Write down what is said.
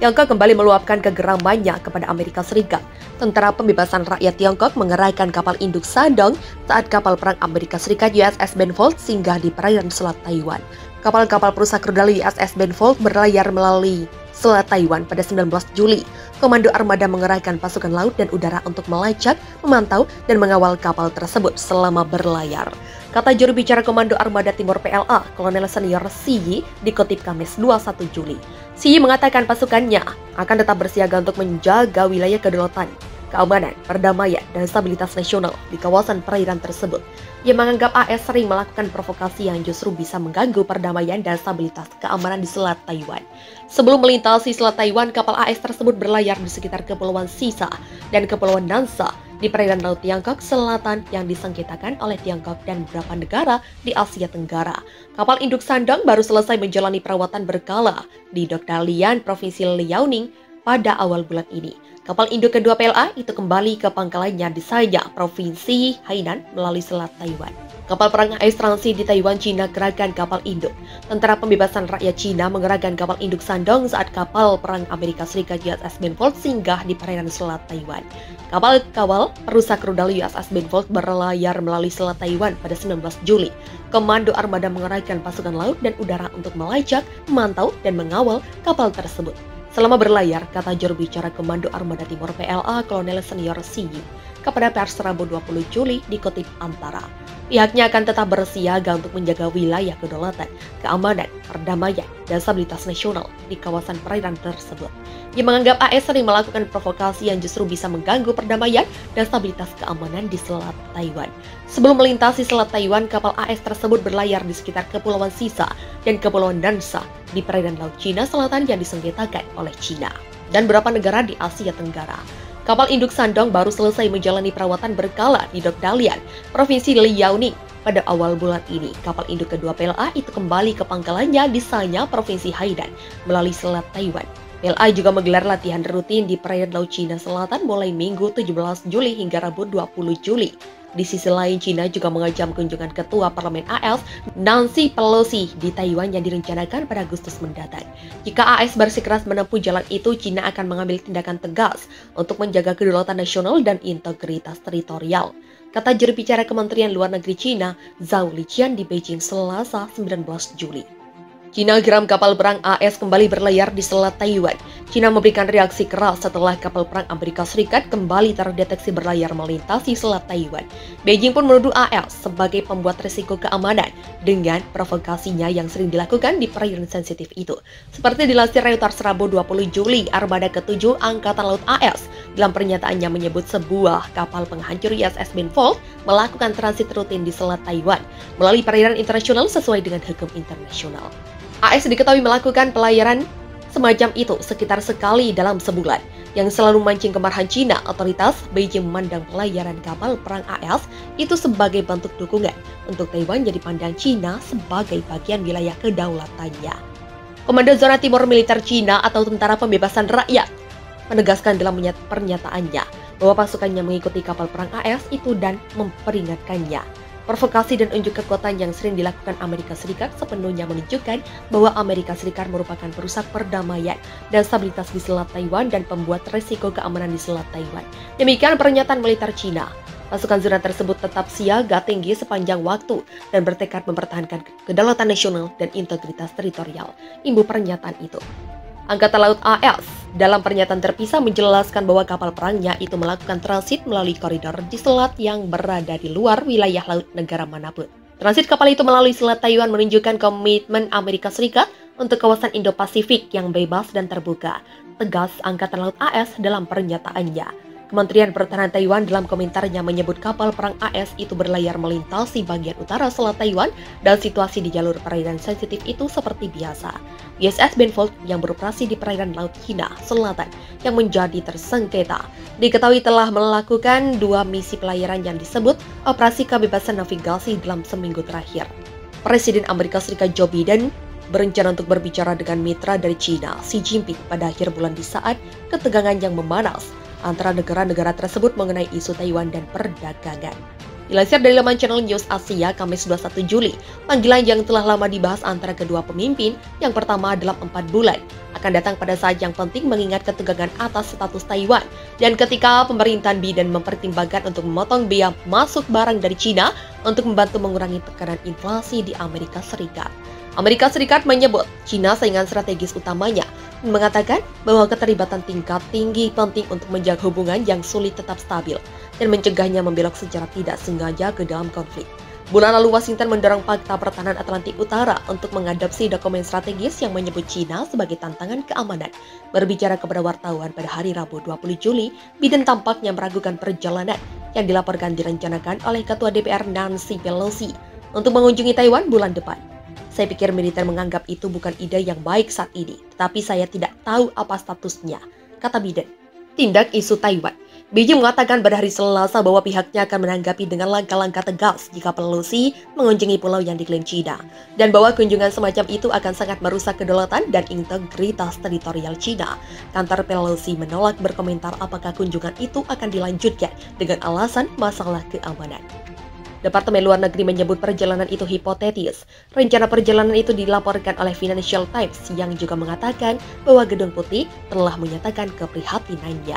Tiongkok kembali meluapkan kegeramannya kepada Amerika Serikat. Tentara Pembebasan Rakyat Tiongkok mengerahkan kapal induk Shandong saat kapal perang Amerika Serikat USS Benfold singgah di perairan Selat Taiwan. Kapal-kapal perusak rudal USS Benfold berlayar melalui Selat Taiwan pada 19 Juli. Komando Armada mengerahkan pasukan laut dan udara untuk melacak, memantau, dan mengawal kapal tersebut selama berlayar. Kata juru bicara Komando Armada Timur PLA, Kolonel Senior Xi Yi, dikutip Kamis 21 Juli. Xi Yi mengatakan pasukannya akan tetap bersiaga untuk menjaga wilayah kedaulatan, keamanan, perdamaian, dan stabilitas nasional di kawasan perairan tersebut. Ia menganggap AS sering melakukan provokasi yang justru bisa mengganggu perdamaian dan stabilitas keamanan di Selat Taiwan. Sebelum melintasi Selat Taiwan, kapal AS tersebut berlayar di sekitar Kepulauan Sisa dan Kepulauan Nansha di perairan Laut Tiongkok Selatan yang disengketakan oleh Tiongkok dan beberapa negara di Asia Tenggara. Kapal induk Shandong baru selesai menjalani perawatan berkala di Dok Dalian, Provinsi Liaoning pada awal bulan ini. Kapal induk kedua PLA itu kembali ke pangkalannya di Sanya, Provinsi Hainan melalui Selat Taiwan. Kapal perang AS transit di Taiwan, Cina kerahkan kapal induk. Tentara Pembebasan Rakyat Cina mengerahkan kapal induk Shandong saat kapal perang Amerika Serikat USS Benfold singgah di perairan Selat Taiwan. Kapal kawal perusak rudal USS Benfold berlayar melalui Selat Taiwan pada 19 Juli. Komando Armada mengerahkan pasukan laut dan udara untuk melacak, memantau, dan mengawal kapal tersebut. Selama berlayar, kata juru bicara Komando Armada Timur PLA, Kolonel Senior Xi Yi, kepada pers Rabu 20 Juli dikutip Antara. Pihaknya akan tetap bersiaga untuk menjaga wilayah kedaulatan, keamanan, perdamaian, dan stabilitas nasional di kawasan perairan tersebut. Ia menganggap AS sering melakukan provokasi yang justru bisa mengganggu perdamaian dan stabilitas keamanan di Selat Taiwan. Sebelum melintasi Selat Taiwan, kapal AS tersebut berlayar di sekitar Kepulauan Sisa dan Kepulauan Nansha di perairan Laut Cina Selatan yang disengketakan oleh Cina dan beberapa negara di Asia Tenggara. Kapal induk Shandong baru selesai menjalani perawatan berkala di Dok Dalian, Provinsi Liaoning pada awal bulan ini. Kapal induk kedua PLA itu kembali ke pangkalannya di Sanya, Provinsi Hainan melalui Selat Taiwan. PLA juga menggelar latihan rutin di perairan Laut Cina Selatan mulai Minggu 17 Juli hingga Rabu 20 Juli. Di sisi lain, Cina juga mengajak kunjungan Ketua Parlemen AS, Nancy Pelosi, di Taiwan yang direncanakan pada Agustus mendatang. Jika AS bersikeras menempuh jalan itu, Cina akan mengambil tindakan tegas untuk menjaga kedaulatan nasional dan integritas teritorial. Kata juru bicara Kementerian Luar Negeri Cina, Zhao Lijian di Beijing Selasa 19 Juli. Cina geram kapal perang AS kembali berlayar di Selat Taiwan. Cina memberikan reaksi keras setelah kapal perang Amerika Serikat kembali terdeteksi berlayar melintasi Selat Taiwan. Beijing pun menuduh AS sebagai pembuat risiko keamanan dengan provokasinya yang sering dilakukan di perairan sensitif itu. Seperti dilansir Reuters Rabu 20 Juli, Armada ke-7 Angkatan Laut AS dalam pernyataannya menyebut sebuah kapal penghancur USS Benfold melakukan transit rutin di Selat Taiwan melalui perairan internasional sesuai dengan hukum internasional. AS diketahui melakukan pelayaran semacam itu sekitar sekali dalam sebulan, yang selalu memancing kemarahan Cina. Otoritas Beijing memandang pelayaran kapal perang AS itu sebagai bentuk dukungan untuk Taiwan jadi pandang Cina sebagai bagian wilayah kedaulatannya. Komando Zona Timur Militer Cina atau Tentara Pembebasan Rakyat menegaskan dalam pernyataannya bahwa pasukannya mengikuti kapal perang AS itu dan memperingatkannya. Provokasi dan unjuk kekuatan yang sering dilakukan Amerika Serikat sepenuhnya menunjukkan bahwa Amerika Serikat merupakan perusak perdamaian dan stabilitas di Selat Taiwan dan pembuat resiko keamanan di Selat Taiwan. Demikian pernyataan militer Cina. Pasukan zona tersebut tetap siaga tinggi sepanjang waktu dan bertekad mempertahankan kedaulatan nasional dan integritas teritorial. Imbu pernyataan itu. Angkatan Laut AS dalam pernyataan terpisah menjelaskan bahwa kapal perangnya itu melakukan transit melalui koridor di selat yang berada di luar wilayah laut negara manapun. Transit kapal itu melalui Selat Taiwan menunjukkan komitmen Amerika Serikat untuk kawasan Indo-Pasifik yang bebas dan terbuka, tegas Angkatan Laut AS dalam pernyataannya. Kementerian Pertahanan Taiwan dalam komentarnya menyebut kapal perang AS itu berlayar melintasi bagian utara Selat Taiwan dan situasi di jalur perairan sensitif itu seperti biasa. USS Benfold yang beroperasi di perairan Laut Cina Selatan yang menjadi tersengketa diketahui telah melakukan 2 misi pelayaran yang disebut Operasi Kebebasan Navigasi dalam seminggu terakhir. Presiden Amerika Serikat Joe Biden berencana untuk berbicara dengan mitra dari Cina, Xi Jinping, pada akhir bulan di saat ketegangan yang memanas antara negara-negara tersebut mengenai isu Taiwan dan perdagangan. Dilansir dari laman channel News Asia, Kamis 21 Juli, panggilan yang telah lama dibahas antara kedua pemimpin, yang pertama dalam 4 bulan, akan datang pada saat yang penting mengingat ketegangan atas status Taiwan. Dan ketika pemerintahan Biden mempertimbangkan untuk memotong biaya masuk barang dari China untuk membantu mengurangi tekanan inflasi di Amerika Serikat. Amerika Serikat menyebut China saingan strategis utamanya, dan mengatakan bahwa keterlibatan tingkat tinggi penting untuk menjaga hubungan yang sulit tetap stabil dan mencegahnya membelok secara tidak sengaja ke dalam konflik. Bulan lalu Washington mendorong Fakta Pertahanan Atlantik Utara untuk mengadopsi dokumen strategis yang menyebut China sebagai tantangan keamanan. Berbicara kepada wartawan pada hari Rabu 20 Juli, Biden tampaknya meragukan perjalanan yang dilaporkan direncanakan oleh Ketua DPR Nancy Pelosi untuk mengunjungi Taiwan bulan depan. Saya pikir militer menganggap itu bukan ide yang baik saat ini, tetapi saya tidak tahu apa statusnya, kata Biden. Tindak isu Taiwan. Beijing mengatakan pada hari Selasa bahwa pihaknya akan menanggapi dengan langkah-langkah tegas jika Pelosi mengunjungi pulau yang diklaim China, dan bahwa kunjungan semacam itu akan sangat merusak kedaulatan dan integritas teritorial China. Kantor Pelosi menolak berkomentar apakah kunjungan itu akan dilanjutkan dengan alasan masalah keamanan. Departemen Luar Negeri menyebut perjalanan itu hipotetis. Rencana perjalanan itu dilaporkan oleh Financial Times yang juga mengatakan bahwa Gedung Putih telah menyatakan keprihatinannya.